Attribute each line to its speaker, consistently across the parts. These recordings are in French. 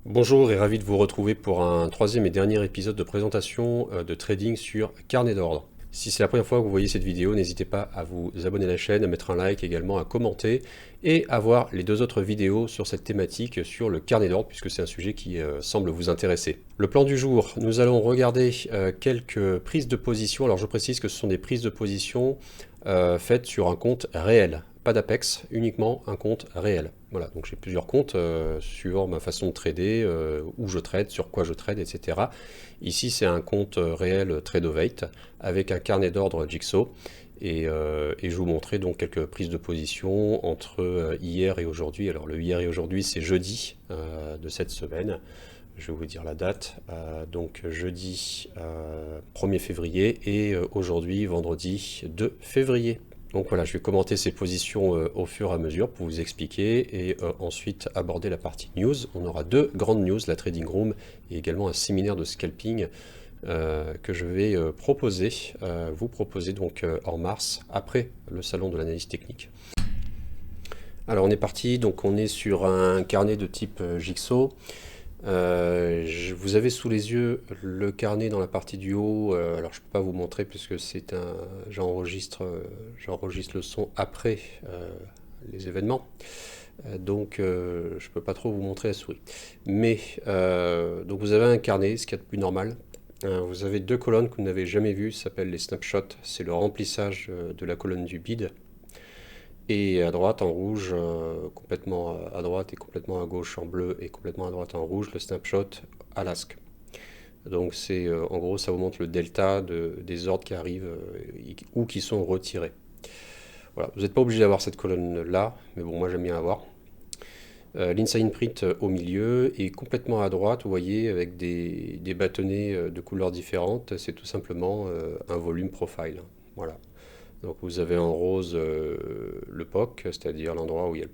Speaker 1: Bonjour et ravi de vous retrouver pour un troisième et dernier épisode de présentation de trading sur carnet d'ordre. Si c'est la première fois que vous voyez cette vidéo, n'hésitez pas à vous abonner à la chaîne, à mettre un like également, à commenter et à voir les deux autres vidéos sur cette thématique sur le carnet d'ordre puisque c'est un sujet qui semble vous intéresser. Le plan du jour, nous allons regarder quelques prises de position. Alors je précise que ce sont des prises de position faites sur un compte réel. Pas d'Apex, uniquement un compte réel. Voilà, donc j'ai plusieurs comptes suivant ma façon de trader, où je trade, sur quoi je trade, etc. Ici, c'est un compte réel Tradeovate avec un carnet d'ordre Jigsaw. Et je vous montrerai donc quelques prises de position entre hier et aujourd'hui. Alors le hier et aujourd'hui, c'est jeudi de cette semaine. Je vais vous dire la date. Donc jeudi 1er février et aujourd'hui vendredi 2 février. Donc voilà, je vais commenter ces positions au fur et à mesure pour vous expliquer et ensuite aborder la partie news. On aura deux grandes news, la Trading Room et également un séminaire de scalping que je vais vous proposer donc en mars, après le salon de l'analyse technique. Alors on est parti, donc on est sur un carnet de type Jigsaw. Vous avez sous les yeux le carnet dans la partie du haut. Alors je ne peux pas vous montrer puisque j'enregistre le son après les événements. Donc je ne peux pas trop vous montrer la souris. Mais donc vous avez un carnet, ce qu'il y a de plus normal. Vous avez deux colonnes que vous n'avez jamais vues, ça s'appelle les snapshots. C'est le remplissage de la colonne du bid. Et à droite en rouge, complètement à droite et complètement à gauche en bleu et complètement à droite en rouge, le snapshot Alaska. Donc c'est en gros ça vous montre le delta des ordres qui arrivent ou qui sont retirés. Voilà, vous n'êtes pas obligé d'avoir cette colonne là, mais bon moi j'aime bien avoir. L'inside print au milieu et complètement à droite, vous voyez, avec des bâtonnets de couleurs différentes, c'est tout simplement un volume profile. Voilà. Donc vous avez en rose le POC, c'est-à-dire l'endroit où il y a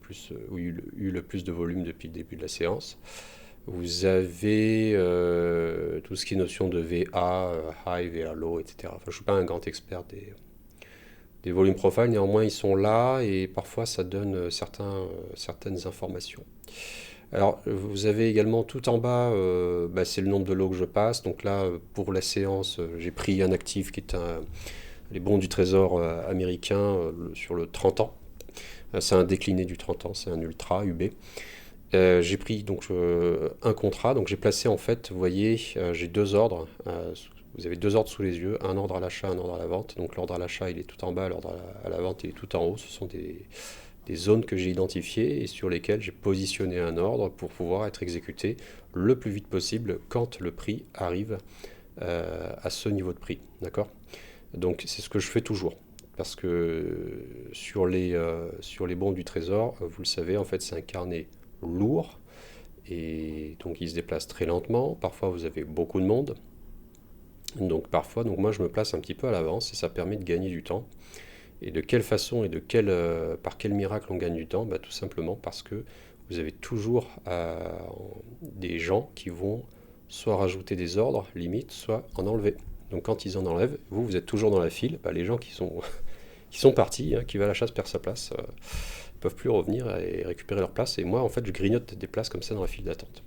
Speaker 1: eu le plus de volume depuis le début de la séance. Vous avez tout ce qui est notion de VA, high, VA low, etc. Enfin, je ne suis pas un grand expert des volumes profiles, néanmoins ils sont là et parfois ça donne certaines informations. Alors vous avez également tout en bas, c'est le nombre de lots que je passe. Donc là, pour la séance, j'ai pris un actif qui est les bons du trésor américain sur le 30 ans. C'est un décliné du 30 ans, c'est un ultra UB. J'ai pris donc un contrat, donc j'ai placé en fait, vous voyez, j'ai deux ordres. Vous avez deux ordres sous les yeux, un ordre à l'achat, un ordre à la vente. Donc l'ordre à l'achat il est tout en bas, l'ordre à la vente il est tout en haut. Ce sont des zones que j'ai identifiées et sur lesquelles j'ai positionné un ordre pour pouvoir être exécuté le plus vite possible quand le prix arrive à ce niveau de prix. D'accord ? Donc c'est ce que je fais toujours. Parce que sur les bons du trésor, vous le savez, en fait c'est un carnet lourd. Et donc il se déplace très lentement. Parfois vous avez beaucoup de monde. Donc moi je me place un petit peu à l'avance et ça permet de gagner du temps. Et de quelle façon et par quel miracle on gagne du temps? Tout simplement parce que vous avez toujours des gens qui vont soit rajouter des ordres, limite, soit en enlever. Donc quand ils en enlèvent, vous êtes toujours dans la file. Les gens qui sont partis, qui va à la chasse perd sa place, ne peuvent plus revenir et récupérer leur place. Et moi, en fait, je grignote des places comme ça dans la file d'attente.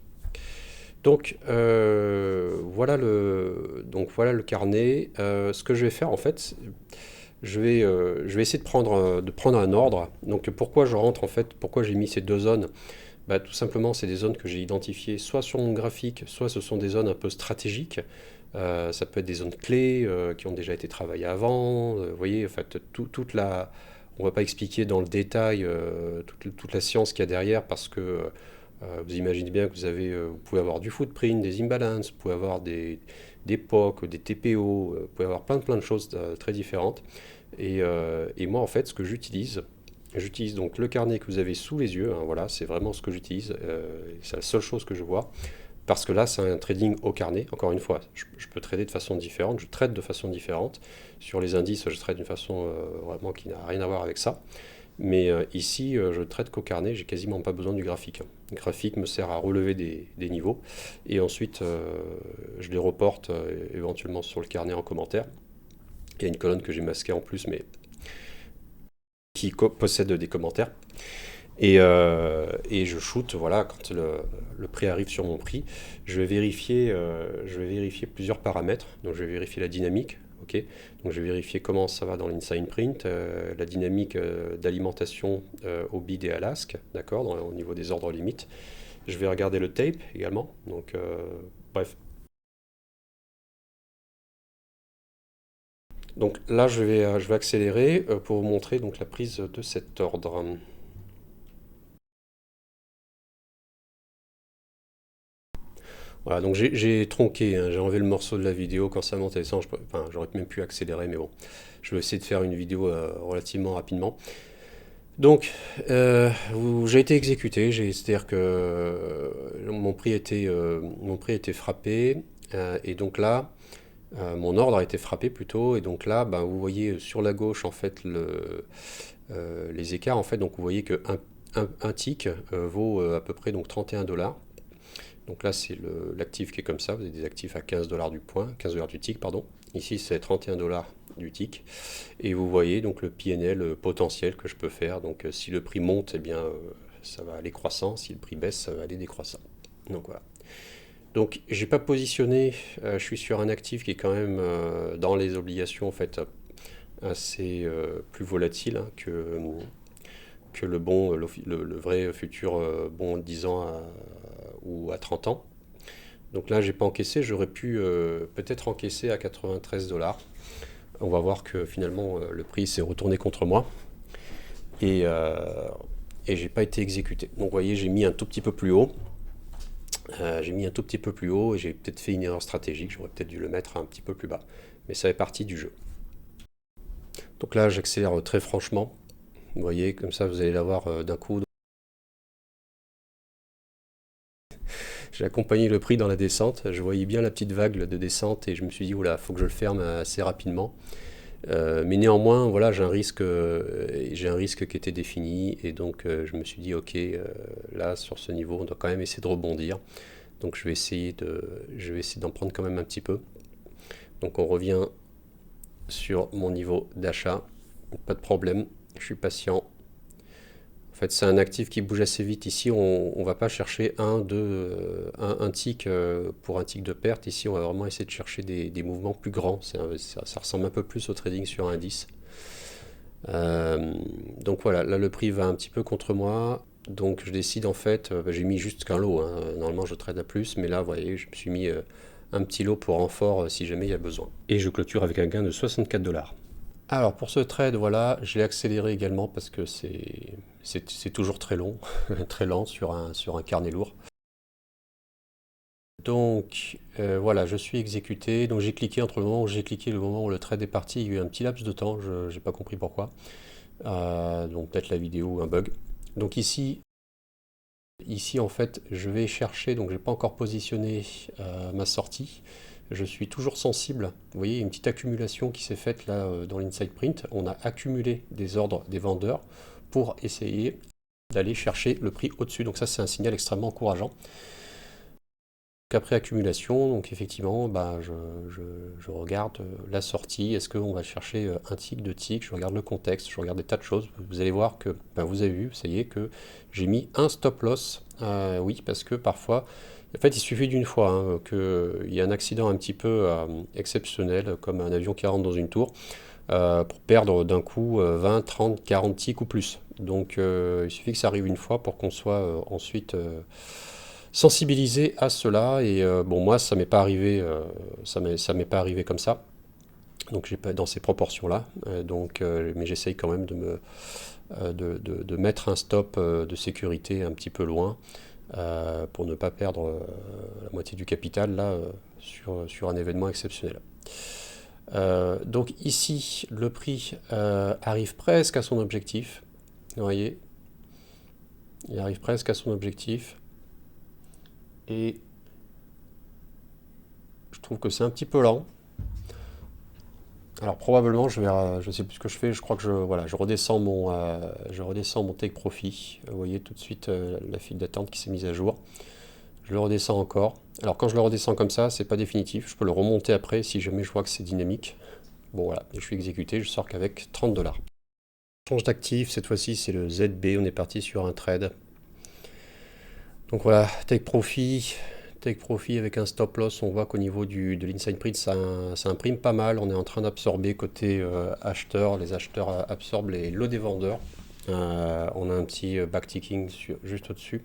Speaker 1: Donc voilà le carnet. Ce que je vais faire, en fait, je vais essayer de prendre un ordre. Donc pourquoi je rentre, en fait, pourquoi j'ai mis ces deux zones? Tout simplement, c'est des zones que j'ai identifiées soit sur mon graphique, soit ce sont des zones un peu stratégiques. Ça peut être des zones clés qui ont déjà été travaillées avant. Vous voyez, en fait, on ne va pas expliquer dans le détail toute la science qu'il y a derrière parce que vous imaginez bien que vous pouvez avoir du footprint, des imbalances, vous pouvez avoir des POC, des TPO, vous pouvez avoir plein de choses très différentes. Et moi, en fait, ce que j'utilise donc le carnet que vous avez sous les yeux, hein, voilà, c'est vraiment ce que j'utilise, c'est la seule chose que je vois. Parce que là, c'est un trading au carnet. Encore une fois, je peux trader de façon différente, je trade de façon différente. Sur les indices, je trade d'une façon vraiment qui n'a rien à voir avec ça. Mais ici, je trade qu'au carnet, j'ai quasiment pas besoin du graphique. Le graphique me sert à relever des niveaux. Et ensuite, je les reporte éventuellement sur le carnet en commentaire. Il y a une colonne que j'ai masquée en plus, mais qui possède des commentaires. Et je shoot, voilà, quand le prix arrive sur mon prix, je vais vérifier plusieurs paramètres. Donc je vais vérifier la dynamique, ok. Donc je vais vérifier comment ça va dans l'inside print, la dynamique d'alimentation au bid et à l'ASC, d'accord, au niveau des ordres limites. Je vais regarder le tape également, donc bref. Donc là, je vais accélérer pour vous montrer donc la prise de cet ordre. Voilà, donc j'ai tronqué, hein, j'ai enlevé le morceau de la vidéo quand ça montait sans, enfin, j'aurais même pu accélérer, mais bon, je vais essayer de faire une vidéo relativement rapidement. Donc, j'ai été exécuté, c'est-à-dire que mon prix était frappé, et donc là, mon ordre a été frappé plutôt, et donc là, ben, vous voyez sur la gauche en fait les écarts, en fait, donc vous voyez que un tick vaut à peu près donc 31 $. Donc là, c'est l'actif qui est comme ça. Vous avez des actifs à 15 $ du point, 15 $ du tick, pardon. Ici, c'est 31 $ du tick. Et vous voyez donc le PNL potentiel que je peux faire. Donc si le prix monte, eh bien, ça va aller croissant. Si le prix baisse, ça va aller décroissant. Donc voilà. Donc j'ai pas positionné, je suis sur un actif qui est quand même dans les obligations en fait assez plus volatile hein, que le bon, le vrai futur bon 10 ans ou à 30 ans. Donc là, j'ai pas encaissé, j'aurais pu peut-être encaisser à 93 $. On va voir que finalement le prix s'est retourné contre moi et, j'ai pas été exécuté. Donc vous voyez, j'ai mis un tout petit peu plus haut. J'ai mis un tout petit peu plus haut et j'ai peut-être fait une erreur stratégique. J'aurais peut-être dû le mettre un petit peu plus bas. Mais ça fait partie du jeu. Donc là, j'accélère très franchement. Vous voyez, comme ça, vous allez l'avoir d'un coup. J'ai accompagné le prix dans la descente. Je voyais bien la petite vague de descente et je me suis dit, oula, faut que je le ferme assez rapidement. Mais néanmoins, voilà, j'ai un risque qui était défini et donc je me suis dit, ok, là, sur ce niveau, on doit quand même essayer de rebondir. Donc je vais essayer d'en prendre quand même un petit peu. Donc on revient sur mon niveau d'achat. Pas de problème, je suis patient. En fait, c'est un actif qui bouge assez vite. Ici, on ne va pas chercher un tick pour un tick de perte. Ici, on va vraiment essayer de chercher des mouvements plus grands. Ça ressemble un peu plus au trading sur un indice. Donc voilà, là, le prix va un petit peu contre moi. Donc je décide en fait, j'ai mis juste qu'un lot. Hein. Normalement, je trade à plus. Mais là, vous voyez, je me suis mis un petit lot pour renfort si jamais il y a besoin. Et je clôture avec un gain de 64 $. Alors pour ce trade, voilà, je l'ai accéléré également parce que c'est toujours très long, très lent sur un carnet lourd. Donc voilà, je suis exécuté. Donc j'ai cliqué entre le moment où j'ai cliqué et le moment où le trade est parti, il y a eu un petit laps de temps, je n'ai pas compris pourquoi. Donc peut-être la vidéo ou un bug. Donc ici en fait, je vais chercher, donc j'ai pas encore positionné ma sortie. Je suis toujours sensible. Vous voyez, une petite accumulation qui s'est faite là dans l'inside print. On a accumulé des ordres des vendeurs pour essayer d'aller chercher le prix au-dessus. Donc ça, c'est un signal extrêmement encourageant. Après accumulation, donc effectivement, bah, je regarde la sortie. Est-ce qu'on va chercher un tick, deux ticks? Je regarde le contexte, je regarde des tas de choses. Vous allez voir que, bah, vous avez vu, ça y est, que j'ai mis un stop loss. Oui, parce que parfois, en fait, il suffit d'une fois hein, qu'il y ait un accident un petit peu exceptionnel, comme un avion qui rentre dans une tour, pour perdre d'un coup 20, 30, 40 ticks ou plus. Donc il suffit que ça arrive une fois pour qu'on soit ensuite sensibilisé à cela. Et bon, moi, ça m'est pas arrivé, ça m'est pas arrivé comme ça. Donc j'ai pas dans ces proportions-là. Mais j'essaye quand même de mettre un stop de sécurité un petit peu loin. Pour ne pas perdre la moitié du capital là sur un événement exceptionnel. Donc ici, le prix arrive presque à son objectif. Vous voyez, il arrive presque à son objectif. Et je trouve que c'est un petit peu lent. Alors probablement, je sais plus ce que je fais. Je crois que voilà, je redescends mon take profit. Vous voyez tout de suite la file d'attente qui s'est mise à jour. Je le redescends encore. Alors quand je le redescends comme ça, c'est pas définitif. Je peux le remonter après si jamais je vois que c'est dynamique. Bon voilà, et je suis exécuté, je sors qu'avec 30 $. Change d'actif, cette fois-ci c'est le ZB, on est parti sur un trade. Donc voilà, take profit avec un stop loss, on voit qu'au niveau de l'inside print ça imprime pas mal, on est en train d'absorber côté acheteur, les acheteurs absorbent les lots des vendeurs. On a un petit backticking juste au-dessus.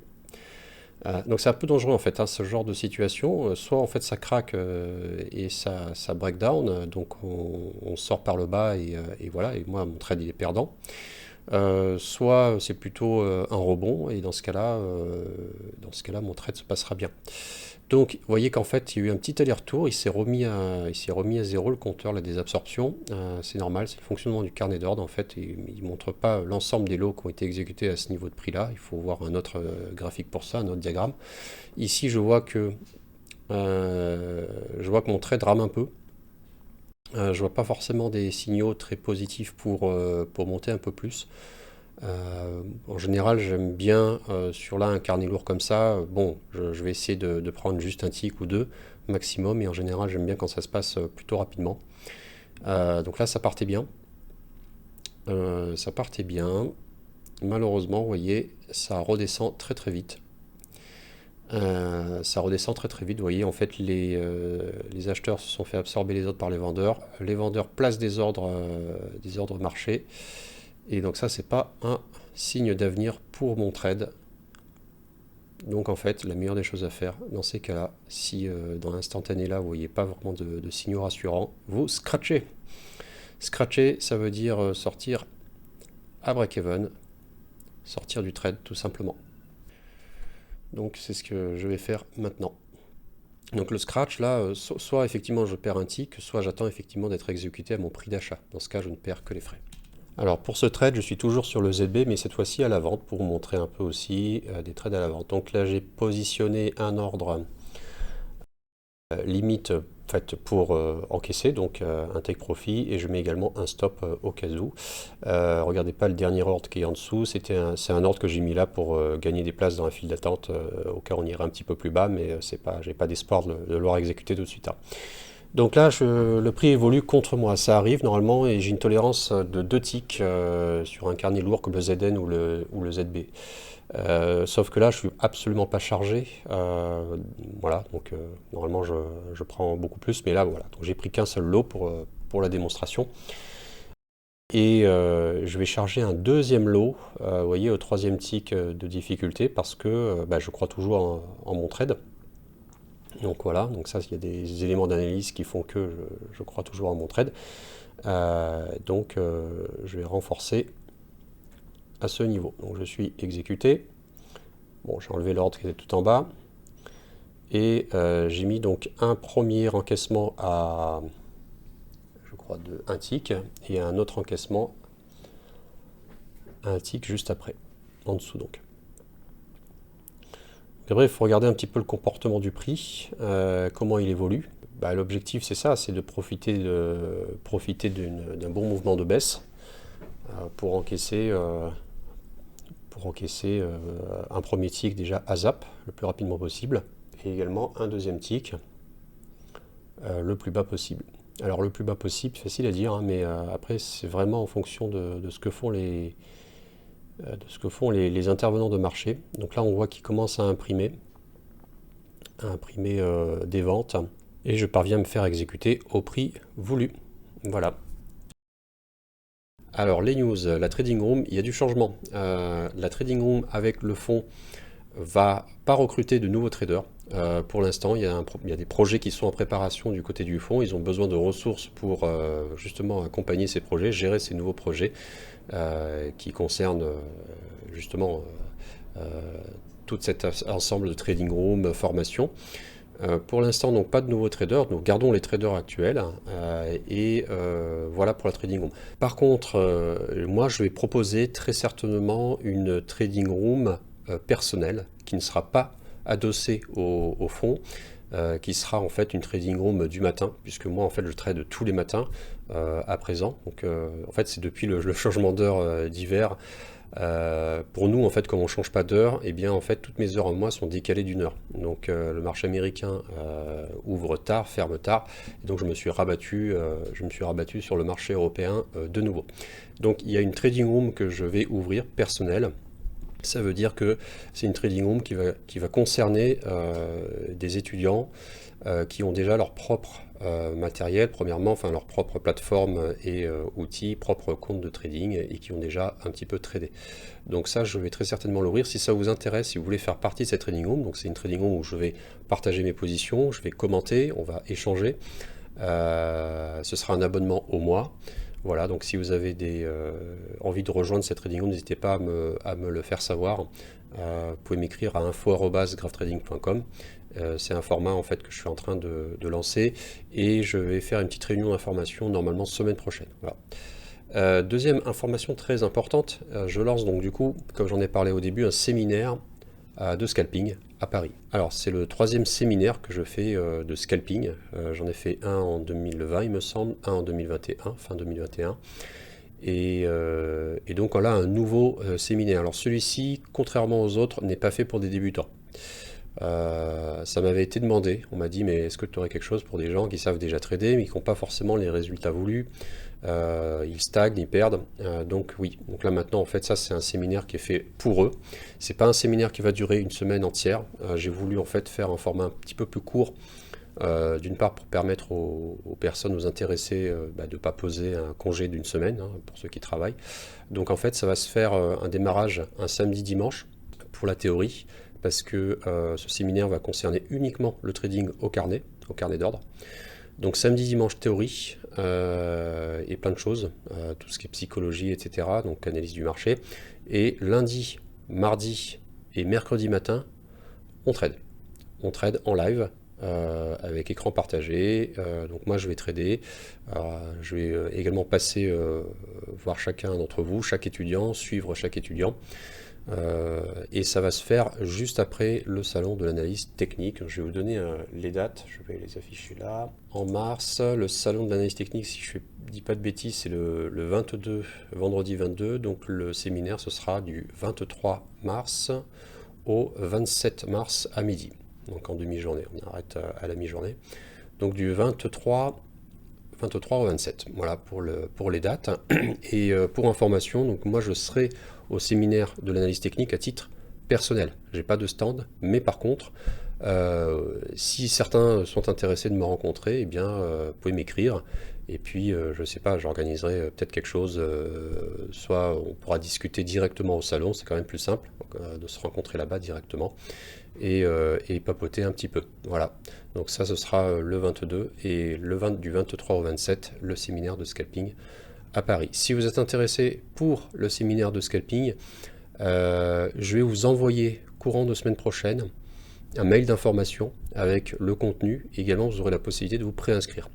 Speaker 1: Donc c'est un peu dangereux en fait, hein, ce genre de situation. Soit en fait ça craque et ça break down, donc on sort par le bas et voilà, et moi mon trade il est perdant. Soit c'est plutôt un rebond et dans ce cas-là mon trade se passera bien. Donc vous voyez qu'en fait il y a eu un petit aller-retour, il s'est remis à zéro le compteur là, des absorptions. C'est normal, c'est le fonctionnement du carnet d'ordre en fait, et il ne montre pas l'ensemble des lots qui ont été exécutés à ce niveau de prix là, il faut voir un autre graphique pour ça, un autre diagramme. Ici je vois que mon trade rame un peu. Je vois pas forcément des signaux très positifs pour monter un peu plus. En général, j'aime bien sur là un carnet lourd comme ça. Bon, je vais essayer de prendre juste un tick ou deux maximum, et en général, j'aime bien quand ça se passe plutôt rapidement. Donc là, ça partait bien. Malheureusement, vous voyez, ça redescend très très vite. Vous voyez, en fait, les acheteurs se sont fait absorber les autres par les vendeurs. Les vendeurs placent des ordres marché. Et donc ça, c'est pas un signe d'avenir pour mon trade. Donc en fait, la meilleure des choses à faire dans ces cas-là, si dans l'instantané là, vous voyez pas vraiment de signaux rassurants, vous scratchez. Scratcher, ça veut dire sortir à break-even, sortir du trade tout simplement. Donc c'est ce que je vais faire maintenant. Donc le scratch là, soit effectivement je perds un tick, soit j'attends effectivement d'être exécuté à mon prix d'achat. Dans ce cas, je ne perds que les frais. Alors pour ce trade, je suis toujours sur le ZB, mais cette fois-ci à la vente, pour vous montrer un peu aussi des trades à la vente. Donc là, j'ai positionné un ordre limite fait pour encaisser, donc un take profit, et je mets également un stop au cas où. Regardez pas le dernier ordre qui est en dessous, c'est un ordre que j'ai mis là pour gagner des places dans la file d'attente, au cas où on irait un petit peu plus bas, mais j'ai pas d'espoir de l'avoir exécuté tout de suite. Hein. Donc là, le prix évolue contre moi. Ça arrive normalement et j'ai une tolérance de 2 ticks sur un carnet lourd comme le ZN ou le ZB. Sauf que là, je suis absolument pas chargé. Voilà, donc normalement, je prends beaucoup plus. Mais là, voilà. Donc j'ai pris qu'un seul lot pour la démonstration. Et je vais charger un deuxième lot, vous voyez, au troisième tick de difficulté parce que je crois toujours en mon trade. Donc voilà, donc ça, il y a des éléments d'analyse qui font que je crois toujours en mon trade. Donc je vais renforcer à ce niveau. Donc je suis exécuté. Bon, j'ai enlevé l'ordre qui était tout en bas. Et j'ai mis donc un premier encaissement à, je crois, de 1 tick, et un autre encaissement à 1 tick juste après, en dessous donc. Après, il faut regarder un petit peu le comportement du prix, comment il évolue. L'objectif, c'est ça, c'est de profiter d'un bon mouvement de baisse pour encaisser un premier tick déjà à zap le plus rapidement possible, et également un deuxième tick le plus bas possible. Alors le plus bas possible, facile à dire, hein, mais après c'est vraiment en fonction de ce que font les intervenants de marché. Donc là, on voit qu'ils commencent à imprimer des ventes, et je parviens à me faire exécuter au prix voulu. Voilà. Alors les news, la trading room, il y a du changement. La trading room avec le fonds va pas recruter de nouveaux traders. Pour l'instant, il y a des projets qui sont en préparation du côté du fonds. Ils ont besoin de ressources pour justement accompagner ces projets, gérer ces nouveaux projets qui concernent justement tout cet ensemble de trading room, formation. Pour l'instant, donc pas de nouveaux traders, nous gardons les traders actuels et voilà pour la trading room. Par contre, moi je vais proposer très certainement une trading room personnelle qui ne sera pas adossée au fond, qui sera en fait une trading room du matin, puisque moi en fait je trade tous les matins à présent. Donc en fait c'est depuis le changement d'heure d'hiver. Pour nous, en fait, comme on ne change pas d'heure, eh bien, en fait, toutes mes heures en mois sont décalées d'une heure. Donc, le marché américain ouvre tard, ferme tard, et donc je me suis rabattu sur le marché européen de nouveau. Donc, il y a une trading room que je vais ouvrir personnelle. Ça veut dire que c'est une trading room qui va concerner des étudiants qui ont déjà leur propre matériel, premièrement, enfin leur propre plateforme et outils, propre compte de trading et qui ont déjà un petit peu tradé. Donc ça, je vais très certainement l'ouvrir. Si ça vous intéresse, si vous voulez faire partie de cette trading room, donc c'est une trading room où je vais partager mes positions, je vais commenter, on va échanger. Ce sera un abonnement au mois. Voilà, donc si vous avez envie de rejoindre cette trading room, n'hésitez pas à me le faire savoir. Vous pouvez m'écrire à info@graphtrading.com. C'est un format en fait que je suis en train de lancer et je vais faire une petite réunion d'information normalement semaine prochaine. Voilà. Deuxième information très importante, je lance donc du coup, comme j'en ai parlé au début, un séminaire de scalping à Paris. Alors c'est le 3e séminaire que je fais de scalping. J'en ai fait un en 2020 il me semble, un en 2021, fin 2021. Et donc là un nouveau séminaire. Alors celui-ci, contrairement aux autres, n'est pas fait pour des débutants. Ça m'avait été demandé, on m'a dit mais est-ce que tu aurais quelque chose pour des gens qui savent déjà trader mais qui n'ont pas forcément les résultats voulus, ils stagnent, ils perdent, donc oui, donc là maintenant en fait ça c'est un séminaire qui est fait pour eux, c'est pas un séminaire qui va durer une semaine entière, j'ai voulu en fait faire un format un petit peu plus court, d'une part pour permettre aux personnes, aux intéressés de ne pas poser un congé d'une semaine hein, pour ceux qui travaillent, donc en fait ça va se faire un démarrage un samedi-dimanche pour la théorie, parce que ce séminaire va concerner uniquement le trading au carnet d'ordre. Donc samedi, dimanche, théorie et plein de choses, tout ce qui est psychologie, etc. Donc analyse du marché. Et lundi, mardi et mercredi matin, on trade. On trade en live avec écran partagé. Donc moi je vais trader. Je vais également passer voir chacun d'entre vous, chaque étudiant, suivre chaque étudiant. Et ça va se faire juste après le salon de l'analyse technique. Je vais vous donner les dates, je vais les afficher là. En mars, le salon de l'analyse technique, si je ne dis pas de bêtises, c'est le 22, vendredi 22. Donc le séminaire, ce sera du 23 mars au 27 mars à midi. Donc en demi-journée, on arrête à la mi-journée. Donc du 23 au 27, voilà pour les dates. Et pour information, donc moi je serai au séminaire de l'analyse technique à titre personnel. J'ai pas de stand, mais par contre, si certains sont intéressés de me rencontrer, eh bien, vous pouvez m'écrire. Et puis, je sais pas, j'organiserai peut-être quelque chose. Soit on pourra discuter directement au salon, c'est quand même plus simple de se rencontrer là-bas directement et papoter un petit peu. Voilà. Donc ça, ce sera le 22 et du 23 au 27, le séminaire de scalping à Paris. Si vous êtes intéressé pour le séminaire de scalping, je vais vous envoyer courant de semaine prochaine un mail d'information avec le contenu. Également, vous aurez la possibilité de vous préinscrire.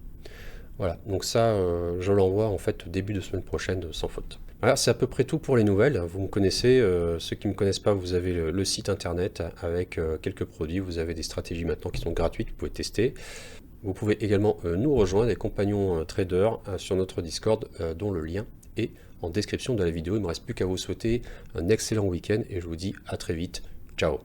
Speaker 1: Voilà, donc ça, je l'envoie en fait début de semaine prochaine sans faute. Voilà, c'est à peu près tout pour les nouvelles. Vous me connaissez, ceux qui ne me connaissent pas, vous avez le site internet avec quelques produits. Vous avez des stratégies maintenant qui sont gratuites, vous pouvez tester. Vous pouvez également nous rejoindre, les compagnons traders, sur notre Discord, dont le lien est en description de la vidéo. Il ne me reste plus qu'à vous souhaiter un excellent week-end et je vous dis à très vite. Ciao.